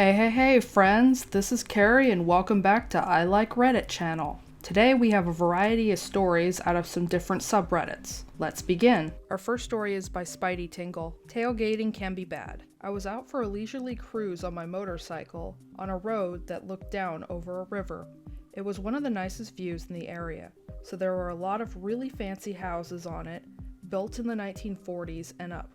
Hey, friends, this is Carrie and welcome back to I Like Reddit channel. Today we have a variety of stories out of some different subreddits. Let's begin. Our first story is by Spidey Tingle. Tailgating can be bad. I was out for a leisurely cruise on my motorcycle on a road that looked down over a river. It was one of the nicest views in the area, so there were a lot of really fancy houses on it, built in the 1940s and up.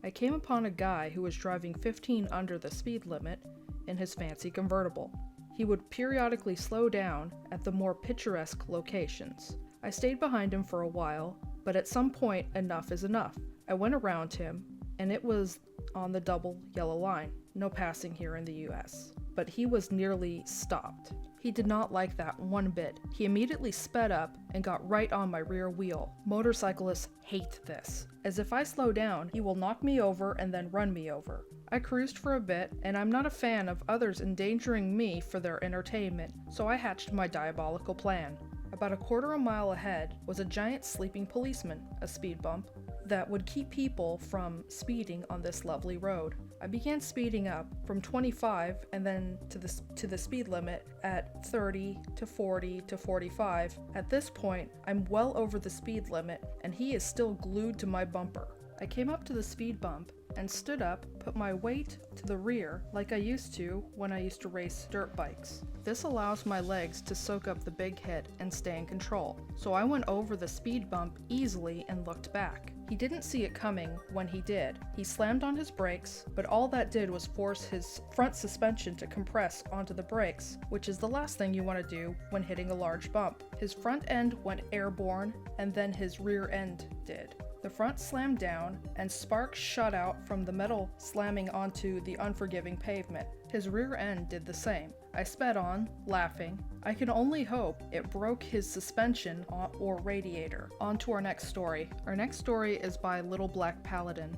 I came upon a guy who was driving 15 under the speed limit in his fancy convertible. He would periodically slow down at the more picturesque locations. I stayed behind him for a while, but at some point enough is enough. I went around him, and it was on the double yellow line. No passing here in the US. But he was nearly stopped. He did not like that one bit. He immediately sped up and got right on my rear wheel. Motorcyclists hate this, as if I slow down, he will knock me over and then run me over. I cruised for a bit, and I'm not a fan of others endangering me for their entertainment, so I hatched my diabolical plan. About a quarter of a mile ahead was a giant sleeping policeman, a speed bump, that would keep people from speeding on this lovely road. I began speeding up from 25 and then to the speed limit at 30 to 40 to 45. At this point, I'm well over the speed limit and he is still glued to my bumper. I came up to the speed bump and stood up, put my weight to the rear like I used to when I used to race dirt bikes. This allows my legs to soak up the big hit and stay in control. So I went over the speed bump easily and looked back. He didn't see it coming when he did. He slammed on his brakes, but all that did was force his front suspension to compress onto the brakes, which is the last thing you want to do when hitting a large bump. His front end went airborne, and then his rear end did. The front slammed down, and sparks shot out from the metal slamming onto the unforgiving pavement. His rear end did the same. I sped on, laughing. I can only hope it broke his suspension or radiator. On to our next story. Our next story is by Little Black Paladin.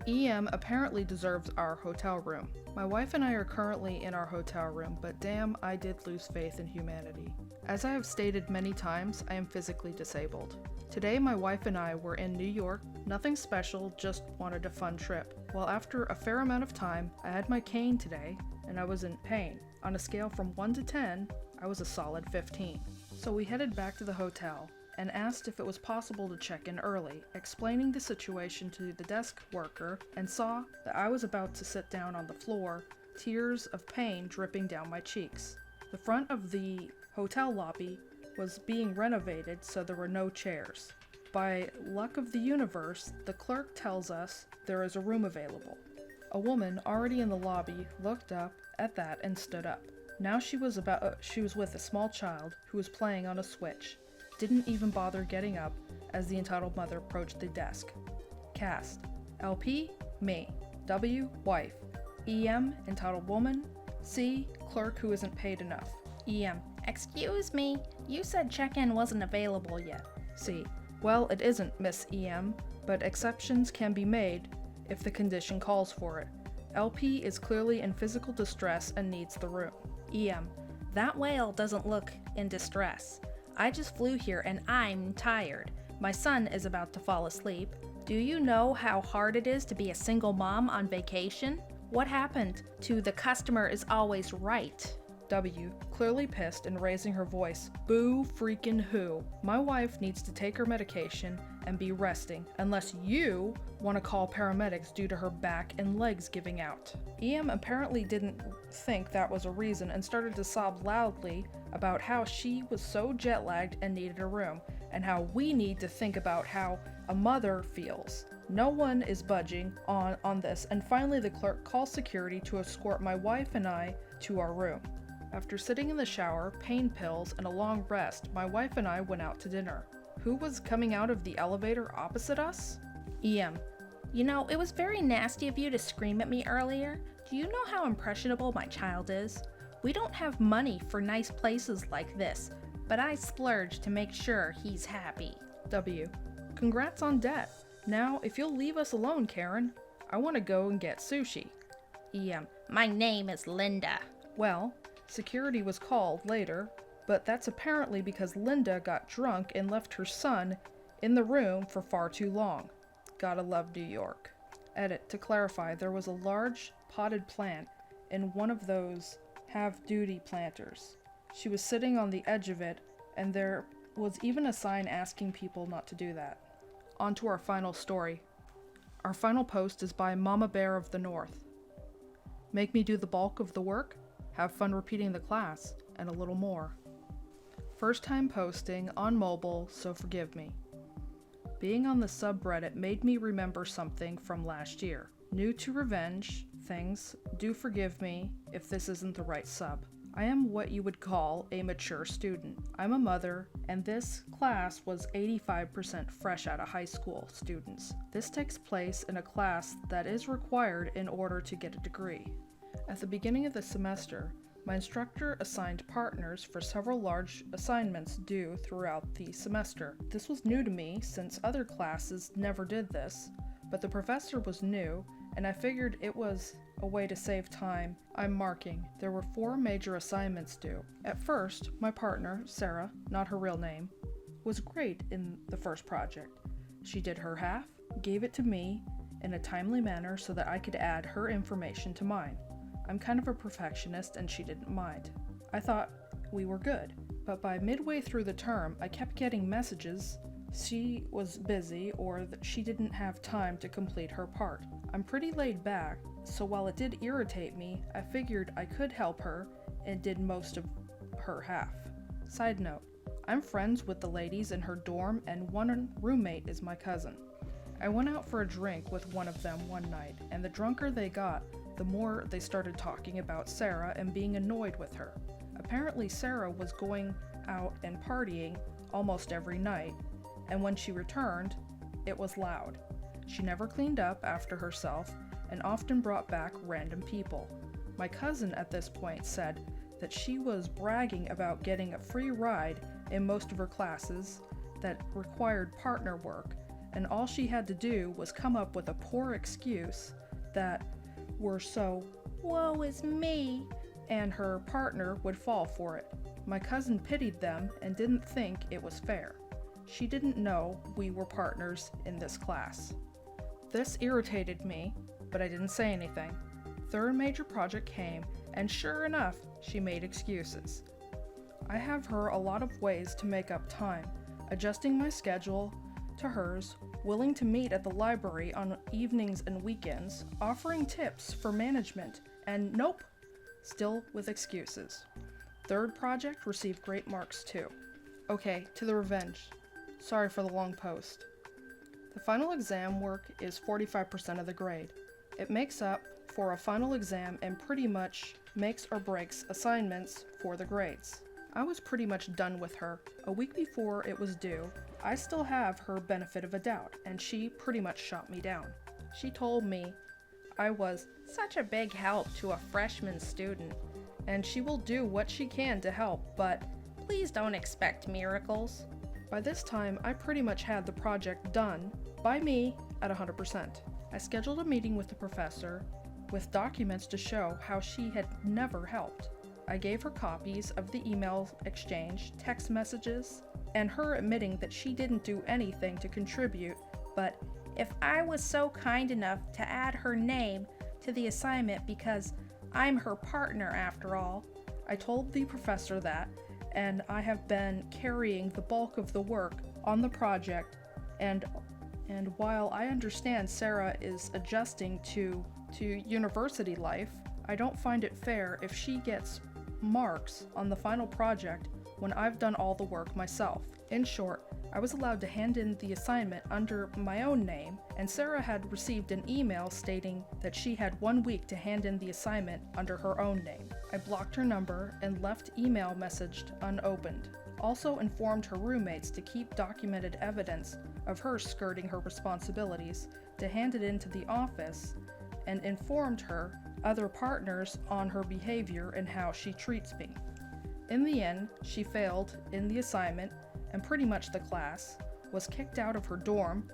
EM apparently deserves our hotel room. My wife and I are currently in our hotel room, but damn, I did lose faith in humanity. As I have stated many times, I am physically disabled. Today, my wife and I were in New York. Nothing special, just wanted a fun trip. Well, after a fair amount of time, I had my cane today, and I was in pain. On a scale from 1 to 10, I was a solid 15. So we headed back to the hotel and asked if it was possible to check in early, explaining the situation to the desk worker, and saw that I was about to sit down on the floor, tears of pain dripping down my cheeks. The front of the hotel lobby was being renovated, so there were no chairs. By luck of the universe, the clerk tells us there is a room available. A woman already in the lobby looked up at that and stood up. Now she was with a small child who was playing on a Switch. Didn't even bother getting up as the entitled mother approached the desk. Cast: LP, me. W, wife. EM, entitled woman. C, clerk who isn't paid enough. EM: excuse me, you said check-in wasn't available yet. C: well, it isn't, Miss EM, but exceptions can be made if the condition calls for it. LP is clearly in physical distress and needs the room. EM: that whale doesn't look in distress. I just flew here and I'm tired. My son is about to fall asleep. Do you know how hard it is to be a single mom on vacation? What happened to the customer is always right? W, clearly pissed and raising her voice. Boo freaking who. My wife needs to take her medication and be resting, unless you want to call paramedics due to her back and legs giving out. EM apparently didn't think that was a reason and started to sob loudly about how she was so jet lagged and needed a room, and how we need to think about how a mother feels. No one is budging on this, and finally the clerk calls security to escort my wife and I to our room. After sitting in the shower, pain pills, and a long rest, my wife and I went out to dinner. Who was coming out of the elevator opposite us? EM: you know, it was very nasty of you to scream at me earlier. Do you know how impressionable my child is? We don't have money for nice places like this, but I splurged to make sure he's happy. W: congrats on debt. Now, if you'll leave us alone, Karen, I want to go and get sushi. EM: my name is Linda. Well, security was called later, but that's apparently because Linda got drunk and left her son in the room for far too long. Gotta love New York. Edit: to clarify, there was a large potted plant in one of those have-duty planters. She was sitting on the edge of it, and there was even a sign asking people not to do that. On to our final story. Our final post is by Mama Bear of the North. Make me do the bulk of the work, have fun repeating the class, and a little more. First time posting on mobile, so forgive me. Being on the subreddit made me remember something from last year. New to revenge things, do forgive me if this isn't the right sub. I am what you would call a mature student. I'm a mother, and this class was 85% fresh out of high school students. This takes place in a class that is required in order to get a degree. At the beginning of the semester, my instructor assigned partners for several large assignments due throughout the semester. This was new to me since other classes never did this, but the professor was new, and I figured it was a way to save time. I'm marking. There were 4 major assignments due. At first, my partner, Sarah, not her real name, was great in the first project. She did her half, gave it to me in a timely manner so that I could add her information to mine. I'm kind of a perfectionist and she didn't mind. I thought we were good, but by midway through the term, I kept getting messages she was busy or that she didn't have time to complete her part. I'm pretty laid back, so while it did irritate me, I figured I could help her and did most of her half. Side note, I'm friends with the ladies in her dorm and one roommate is my cousin. I went out for a drink with one of them one night, and the drunker they got, the more they started talking about Sarah and being annoyed with her. Apparently Sarah was going out and partying almost every night, and when she returned, it was loud. She never cleaned up after herself and often brought back random people. My cousin at this point said that she was bragging about getting a free ride in most of her classes that required partner work, and all she had to do was come up with a poor excuse that were so, "woe is me," and her partner would fall for it. My cousin pitied them and didn't think it was fair. She didn't know we were partners in this class. This irritated me, but I didn't say anything. Third major project came, and sure enough, she made excuses. I have her a lot of ways to make up time, adjusting my schedule to hers, willing to meet at the library on evenings and weekends, offering tips for management, and nope, still with excuses. Third project received great marks too. Okay, to the revenge. Sorry for the long post. The final exam work is 45% of the grade. It makes up for a final exam and pretty much makes or breaks assignments for the grades. I was pretty much done with her. A week before it was due, I still have her benefit of a doubt, and she pretty much shot me down. She told me I was such a big help to a freshman student, and she will do what she can to help, but please don't expect miracles. By this time, I pretty much had the project done, by me, at 100%. I scheduled a meeting with the professor, with documents to show how she had never helped. I gave her copies of the email exchange, text messages, and her admitting that she didn't do anything to contribute, but if I was so kind enough to add her name to the assignment because I'm her partner after all. I told the professor that, and I have been carrying the bulk of the work on the project, and while I understand Sarah is adjusting to university life, I don't find it fair if she gets marks on the final project when I've done all the work myself. In short, I was allowed to hand in the assignment under my own name, and Sarah had received an email stating that she had 1 week to hand in the assignment under her own name. I blocked her number and left email messaged unopened. Also informed her roommates to keep documented evidence of her skirting her responsibilities to hand it into the office, and informed her other partners on her behavior and how she treats me. In the end, she failed in the assignment and pretty much the class, was kicked out of her dorm,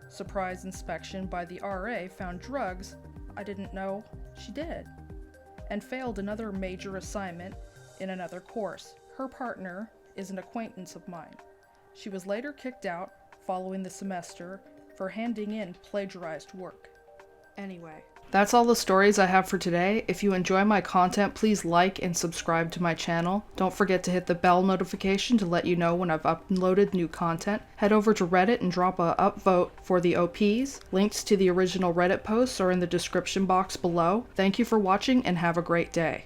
surprise inspection by the RA found drugs I didn't know she did, and failed another major assignment in another course. Her partner is an acquaintance of mine. She was later kicked out following the semester for handing in plagiarized work. Anyway, That's all the stories I have for today. If you enjoy my content, please like and subscribe to my channel. Don't forget to hit the bell notification to let you know when I've uploaded new content. Head over to Reddit and drop a upvote for the OPs. Links to the original Reddit posts are in the description box below. Thank you for watching and have a great day.